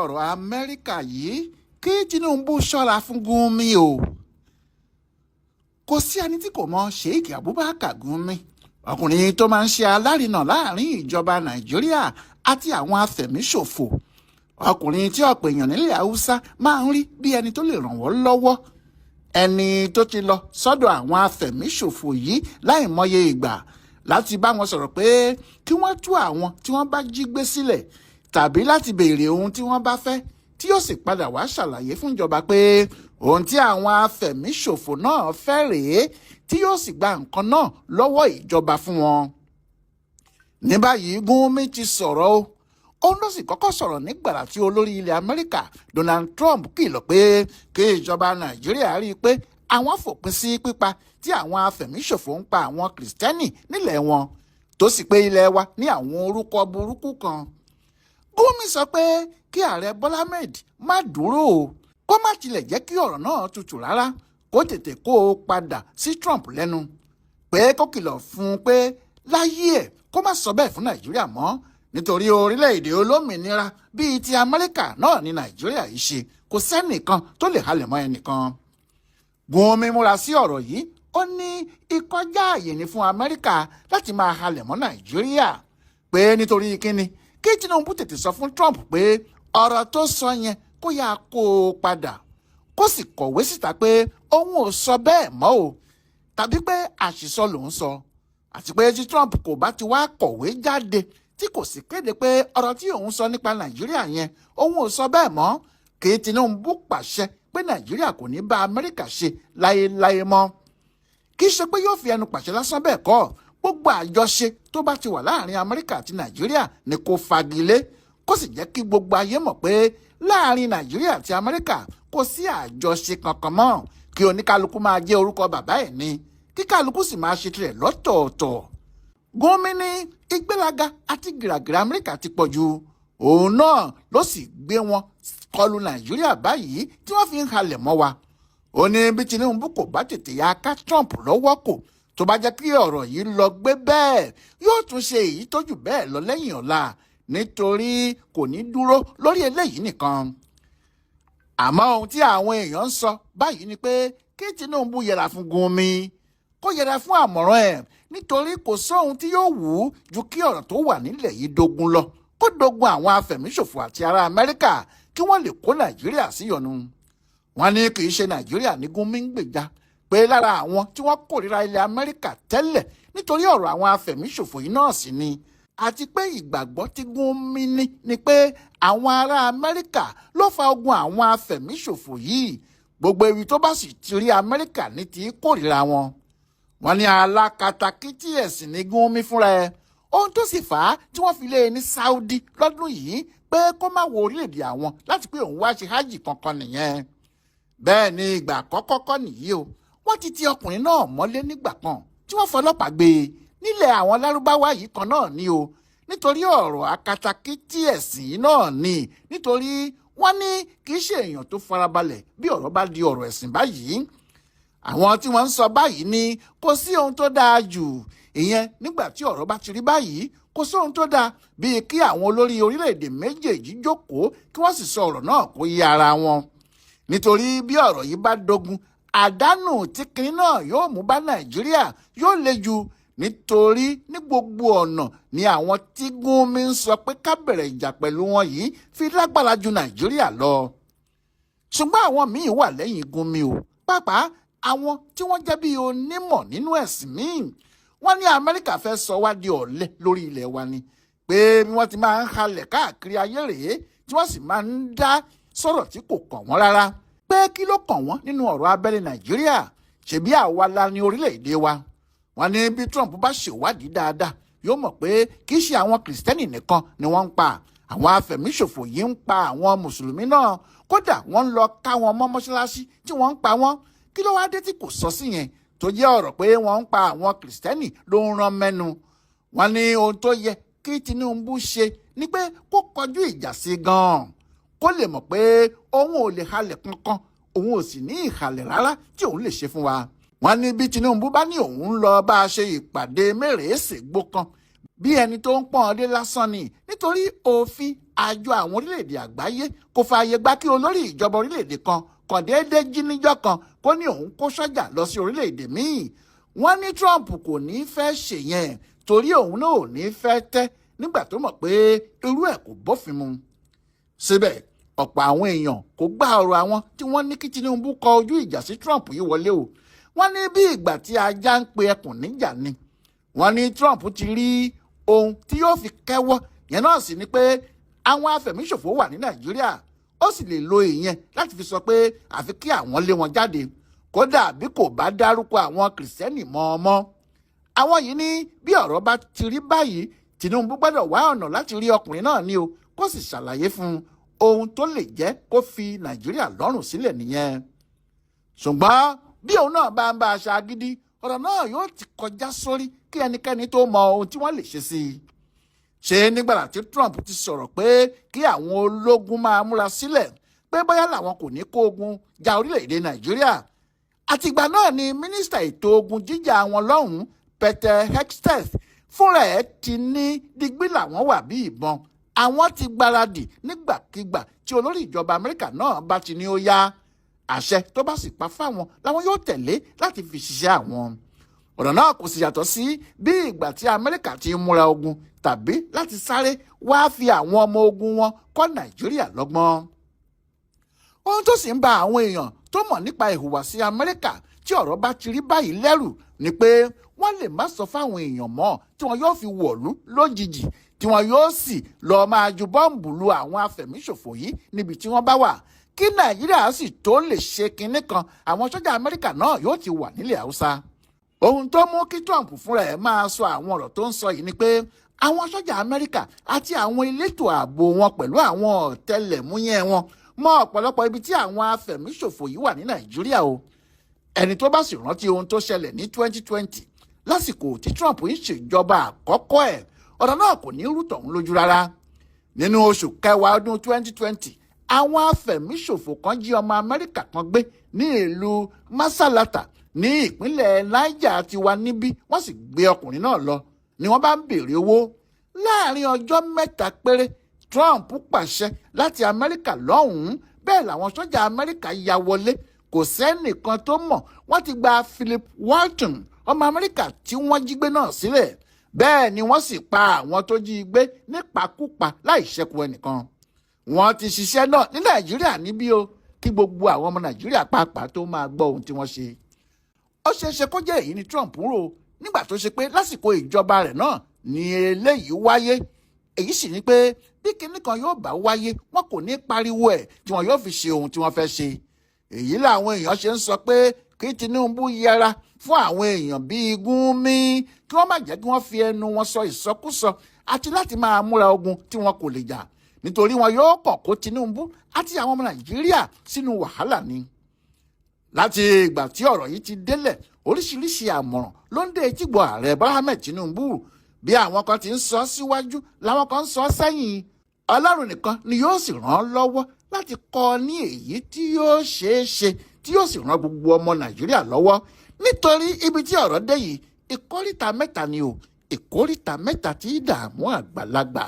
ọ̀rọ̀ Amẹ́ríkà yìí kí Tinubu ṣọ́ra fún Gumi o. Kò sí ẹni tí kò mọ Sheikh Abubakar Gumi, ọkùnrin tó máa ń ṣe alárinà láàrin ìjọba Nàìjíríà àti àwọn afẹ̀míṣòfò, ọkùnrin tí ọ̀pọ̀ èèyàn nílẹ̀ Haúsá máa ń rí bí ẹni tó lè ràn wọ́n lọ́wọ́, ẹni tó ti lọ sọ́dọ̀ àwọn afẹ̀míṣòfò yìí láìmọye ìgbà láti bá wọn sọ̀rọ̀ pé kí wọ́n tú àwọn tí wọ́n bá jí gbé sílẹ̀ tàbí láti béèrè ohun tí wọ́n bá fẹ́, tí yóò sì padà wá ṣàlàyé fún ìjọba pé ohun tí àwọn afẹ̀míṣòfò náà fẹ́ rèé, tí yóò sì gba nǹkan náà lọ́wọ́ ìjọba fún wọn. Ní báyìí Gumi ti sọ̀rọ̀ o. Òun ló sì kọ́kọ́ sọ̀rọ̀ nígbàrà tí olórí ilẹ̀ Amẹ́ríkà Donald Trump kìlọ̀ pé kí ìjọba Nàìjíríà rí i pé àwọn fòpin sí pípa tí àwọn afẹ̀míṣòfò ń pa àwọn Kìrìsìtẹ́nì nílẹ̀ wọn, tó sì pé ilẹ̀ wa ní àwọn orúkọ burúkú kan. Gumi sọ pé kí ààrẹ Bọ́lá Ahmed má dúró o, kó má tilẹ̀ jẹ́ kí ọ̀rọ̀ náà tutù rárá, kó tètè kó o padà sí Trump lẹ́nu, pé kó kìlọ̀ fún un pé láyé ẹ̀ kó má sọ bẹ́ẹ̀ fún Nàìjíríà mọ́, nítorí orílẹ̀-èdè olómìnira bíi ti Amẹ́ríkà náà ní Nàìjíríà yìí ṣe, kò sẹ́nìkan tó lè halẹ̀ mọ́ ẹnìkan. Gumi múra sí ọ̀rọ̀ yìí, ó ní ìkọjá àyè ní fún Amẹ́ríkà láti máa halẹ̀ mọ́ Nàìjíríà, pé nítorí kíni kí Tinubu tètè sọ fún Trump pé ọ̀rọ̀ tó sọ yẹn kó yá kó o padà, kó sì kọ̀wé síta pé òun ò sọ bẹ́ẹ̀ mọ́ o, tàbí pé àṣìsọ lòun sọ, àti pé tí Trump kò bá ti wá kọ̀wé jáde tí kò sì kéde pé ọ̀rọ̀ tí òun sọ nípa Nàìjíríà yẹn òun ò sọ bẹ́ẹ̀ mọ́, kí Tinubu pàṣẹ pé Nàìjíríà kò ní bá Amẹ́ríkà ṣe láéláé mọ́. Kì í ṣe pé yóò fi ẹnu pàṣẹ lásán bẹ́ẹ̀ kọ́, gbogbo àjọṣe tó bá ti wà láàrin Amẹ́ríkà àti Nàìjíríà ni kó fagilé, kó sì jẹ́ kí gbogbo ayé mọ̀ pé láàrin Nàìjíríà àti Amẹ́ríkà kò sí àjọṣe kankan mọ́, kí oníkálukú máa jẹ́ orúkọ bàbá ẹ̀ ni, kí kálukú sì máa ṣe tirẹ̀ lọ́tọ̀ọ̀tọ̀. Gumi ní ìgbéraga àti gìràgìrà Amẹ́ríkà ti pọ̀ jù, òun náà ló sì gbé wọn kọlù Nàìjíríà báyìí tí wọ́n fi ń halẹ̀ mọ́ wa. Ó ní bí Tinubu kò bá tètè ya ká Trump lọ́wọ́ kò, tó bá jẹ́ kí ọ̀rọ̀ yìí lọ gbé bẹ́ẹ̀, yóò tún ṣe èyí tó jù bẹ́ẹ̀ lọ lẹ́yìn ọ̀la, nítorí kò ní dúró lórí eléyìí nìkan. Àmọ́ ohun tí àwọn èèyàn ń sọ báyìí ni pé kí Tinubu yẹra fún Gumi, kó yẹra fún àmọ̀ràn ẹ̀, nítorí kò sóhun tí yóò wù ú ju kí ọ̀rọ̀ tó wà nílẹ̀ yìí dogun lọ, kó dogun àwọn afẹ̀míṣòfò àti ará Amẹ́ríkà kí wọ́n lè kó Nàìjíríà síyọnu. Wọ́n ní kì í ṣe Nàìjíríà ní Gumi ń gbèjà, pé lára àwọn tí wọ́n kórìíra ilẹ̀ Amẹ́ríkà tẹ́lẹ̀ nítorí ọ̀rọ̀ àwọn afẹ̀míṣòfò yìí náà sì ni, àti pé ìgbàgbọ́ tí Gumi ní ni pé àwọn ará Amẹ́ríkà ló fa ogun àwọn afẹ̀míṣòfò yìí, gbogbo ibi tó bá sì ti rí Amẹ́ríkà ní ti kórìíra wọn. Wọ́n ní alákatakítí ẹ̀sìn ní Gumi fúnra ẹ̀, ohun tó sì fà á tí wọ́n fi lé e ní Saudi lọ́dún yìí pé kó má wo orílẹ̀-èdè àwọn láti pé òun wá ṣe hajj kankan nìyẹn. Bẹ́ẹ̀ ni ìgbà àkọ́kọ́ kọ́ nìyí o, wọ́n ti ọkùnrin náà mọ́lé nígbà kan tí wọ́n fọlọ́pàá gbé e nílẹ̀ àwọn lárúbáwá yìí kan náà ni o, nítorí ọ̀rọ̀ akatakítí ẹ̀sìn yìí náà ni, nítorí wọ́n ní kì í ṣe èèyàn tó farabalẹ̀ bí ọ̀rọ̀ bá di ọ̀rọ̀ ẹ̀sìn báyìí. Àwọn tí wọ́n ń sọ báyìí ni kò sí ohun tó dáa jù, ìyẹn nígbà tí ọ̀rọ̀ bá ti rí báyìí, kò sí ohun tó dáa bíi kí àwọn olórí orílẹ̀-èdè méjèèjì jókòó kí wọ́n sì sọ ọ̀rọ̀ náà kó yé ara wọn, nítorí bí ọ̀rọ̀ yìí bá dogun, àdánù tí kinní náà yóò mú bá Nàìjíríà yóò le jù, nítorí ní gbogbo ọ̀nà ni àwọn tí Gumi ń sọ pé ká bẹ̀rẹ̀ ìjà pẹ̀lú wọn yìí fi lágbára ju Nàìjíríà lọ. Ṣùgbọ́n àwọn míì wà lẹ́yìn Gumi o, pàápàá àwọn tí wọ́n jẹ́ bí onímọ̀ nínú ẹ̀sìn míì. Wọ́n ní Amẹ́ríkà fẹ́ sọ wá di ọ̀lẹ lórí ilẹ̀ wa ni, pé bí wọ́n ti máa ń halẹ̀ káàkiri ayé rèé, tí wọ́n sì máa ń dá sọ̀rọ̀ tí kò kàn wọ́n rárá, pé kí ló kàn wọ́n nínú ọ̀rọ̀ abẹ́lé Nàìjíríà, ṣebí àwa la ní orílẹ̀-èdè wa. Wọ́n ní bí Trump bá ṣèwádìí dáadáa yóò mọ̀ pé kì í ṣe àwọn Kìrìsìtẹ́nì nìkan ni wọ́n ń pa, àwọn afẹ̀míṣòfò yìí ń pa àwọn Mùsùlùmí náà, kódà wọ́n ń lọ ká wọn mọ́ mọ́ṣáláṣí tí wọ́n ń pa wọ́n. Kí ló wá dé tí kò sọ sí yẹn, tó jẹ́ ọ̀rọ̀ pé wọ́n ń pa àwọn Kìrìsìtẹ́nì ló ń rán mẹ́nu. Wọ́n ní ohun tó yẹ kí Tinubu ṣe ni pé kó kọjú ìjà sí gan-an, kó lè mọ̀ pé òun ò lè halẹ̀ kankan, òun ò sì ní ìhàlẹ̀ rárá tí òun lè ṣe fún wa. Wọ́n ní bí Tinubu bá ní òun lọ bá a ṣe ìpàdé mẹ́rẹ̀ẹ́sẹ̀gbó kan bí ẹni tó ń pọ́n ọdẹ lásán ni, nítorí òfin àjọ àwọn orílẹ̀-èdè àgbáyé kò fààyè gbà kí olórí ìjọba orílẹ̀-èdè kan kàn déédéé jí níjọ́ kan kó ní òun kó sọ́jà lọ sí orílẹ̀-èdè míì. wọ́n ní Trump kò ní fẹ́ ṣèyẹn torí òun náà ò ní fẹ́ tẹ́ nígbà tó mọ̀ pé irú ẹ̀ kò bófin mu. síbẹ̀ ọ̀pọ̀ àwọn èèyàn kò gbà ọ̀rọ̀ àwọn tí wọ́n ní kí Tinubu kọ ojú ìjà sí Trump yìí wọlé o. wọ́n ní bí ìgbà tí ajá ń pe ẹkùn níjà ni. wọ́n ní Trump ti rí ohun tí yóò fi kẹ́wọ́, yẹn náà sì ni pé àwọn afẹ̀míṣòfò wà ní Nàìjíríà, ó sì lè lo ìyẹn láti fi sọ pé àfi kí àwọn lé wọn jáde, kódà bí kò bá dárúkọ àwọn kìrìsìtẹ́nì mọ́ ọmọ. àwọn yìí ní bí ọ̀rọ̀ bá ti rí báyìí, Tinubu gbọ́dọ̀ wá ọ̀nà láti rí ọkùnrin náà ní o, kó sì ṣàlàyé fún un ohun tó lè jẹ́ kó fi Nàìjíríà lọ́rùn sílẹ̀ nìyẹn. ṣùgbọ́n bí òun náà bá ń bá aṣa gidi, ọ̀rọ̀ náà yóò ti kọjá sórí kí ẹnikẹ́ni tó mọ ohun tí wọ́n lè ṣe sí i. ṣé nígbà tí Trump ti sọ̀rọ̀ pé kí àwọn ológun máa múra sílẹ̀ pé bóyá làwọn kò ní kó ogun ja orílẹ̀-èdè Nàìjíríà, àtìgbà náà ni mínísítà ètò ogun jíjà wọn lọ́hùn-ún Peter Hegseth fúnra ẹ̀ ti ní digbí làwọn wà bí ìbọn, àwọn ti gbáradì nígbàkigbà tí olórí ìjọba Amẹ́ríkà náà bá ti ní ó yá, àṣẹ tó bá sì pa fáwọn làwọn yóò tẹ̀lé láti fi ṣiṣẹ́ àwọn. ọ̀rọ̀ náà kò sì yàtọ̀ sí bí ìgbà tí Amẹ́ríkà ti ń múra ogun tàbí láti sáré wáá fi àwọn ọmọ ogun wọn kọ́ Nàìjíríà lọ́gbọ́n. ohun tó sì ń ba àwọn èèyàn tó mọ̀ nípa ìhùwàsí Amẹ́ríkà tí ọ̀rọ̀ bá ti rí báyìí lẹ́rù ni pé wọ́n lè má sọ fáwọn èèyàn mọ́ tí wọn yóò fi wọ̀lú lójijì, tí wọn yóò sì lọ́ọ́ máa ju bọ́ǹbù lu àwọn afẹ̀míṣòfò yìí níbi tí wọ́n bá wà. kí Nàìjíríà sì tó lè ṣe kinní kan, àwọn sójà Amẹ́ríkà náà yóò ti wà nílẹ̀ Haúsá. ohun tó mú kí Trump fúnra ẹ̀ máa sọ àwọn ọ̀rọ̀ tó ń sọ yìí ni pé àwọn sójà Amẹ́ríkà àti àwọn elétò ààbò wọn pẹ̀lú àwọn ọ̀tẹlẹ̀múyẹ́ wọn mọ ọ̀pọ̀lọpọ̀ ibi tí àwọn afẹ̀míṣòfò yìí wà ní Nàìjíríà o. ẹni tó bá sì rántí ohun tó ṣẹlẹ̀ ní 2020 lásìkò tí Trump ń ṣèjọba àkọ́kọ́ ẹ̀, ọ̀rọ̀ náà kò ní rú tọ̀hún lójú rárá. nínú oṣù kẹwàá ọdún 2020, àwọn afẹ̀míṣòfò kan jí ọmọ Amẹ́ríkà kan gbé ní ìlú Masalata ní ìpínlẹ̀ Niger tiwa níbí, wọ́n sì gbé ọkùnrin náà lọ ni wọ́n bá ń béèrè owó. láàrin ọjọ́ mẹ́ta péré Trump pàṣẹ láti Amẹ́ríkà lọ́hùn-ún, bẹ́ẹ̀ làwọn sójà Amẹ́ríkà ya wọlé, kò sẹ́nìkan tó mọ̀. wọ́n ti gba Philip Walton, ọmọ Amẹ́ríkà tí wọ́n jí gbé náà sílẹ̀, bẹ́ẹ̀ ni wọ́n sì pa àwọn tó jí gbé nípakúpa láì ṣẹ́kù ẹnìkan. wọ́n ti ṣiṣẹ́ náà ní Nàìjíríà níbí o, kí gbogbo àwọn ọmọ Nàìjíríà pàápàá tó máa gbọ́ ohun tí wọ́n ṣe. ó ṣeé ṣe kó jẹ́ èyí ni Trump rò nígbà tó ṣe pé lásìkò ìjọba rẹ̀ náà ni eléyìí wáyé. èyí sì ni pé bí kinní kan yóò bá wáyé, wọn kò ní pariwo ẹ̀ tí wọn yóò fi ṣe ohun tí wọ́n fẹ́ ṣe. èyí làwọn èèyàn ṣe ń sọ pé kí Tinubu yẹra fún àwọn èèyàn bíi Gumi, kí wọ́n má jẹ́ kí wọ́n fi ẹnu wọn sọ ìsọkúsọ àti láti máa múra ogun tí wọn kò lè jà, nítorí wọn yóò kàn kó Tinubu àti àwọn ọmọ Nàìjíríà sínú wàhálà ni. láti ìgbà tí ọ̀rọ̀ yìí ti délẹ̀, oríṣiríṣi àmọ̀ràn ló ń dé etígbọ̀ ààrẹ Bọ́lá Ahmed Tinubu. bí àwọn kan ti ń sọ síwájú làwọn kan ń sọ sẹ́yìn. Ọlọ́run nìkan ni yóò sì ràn án lọ́wọ́ láti kọ́ ọ ní èyí tí yóò ṣeé ṣe, tí yóò sì ran gbogbo ọmọ Nàìjíríà lọ́wọ́. nítorí ibi tí ọ̀rọ̀ dé yìí, ìkóríta mẹ́ta ni o, ìkóríta mẹ́ta tí í dààmú àgbàlagbà.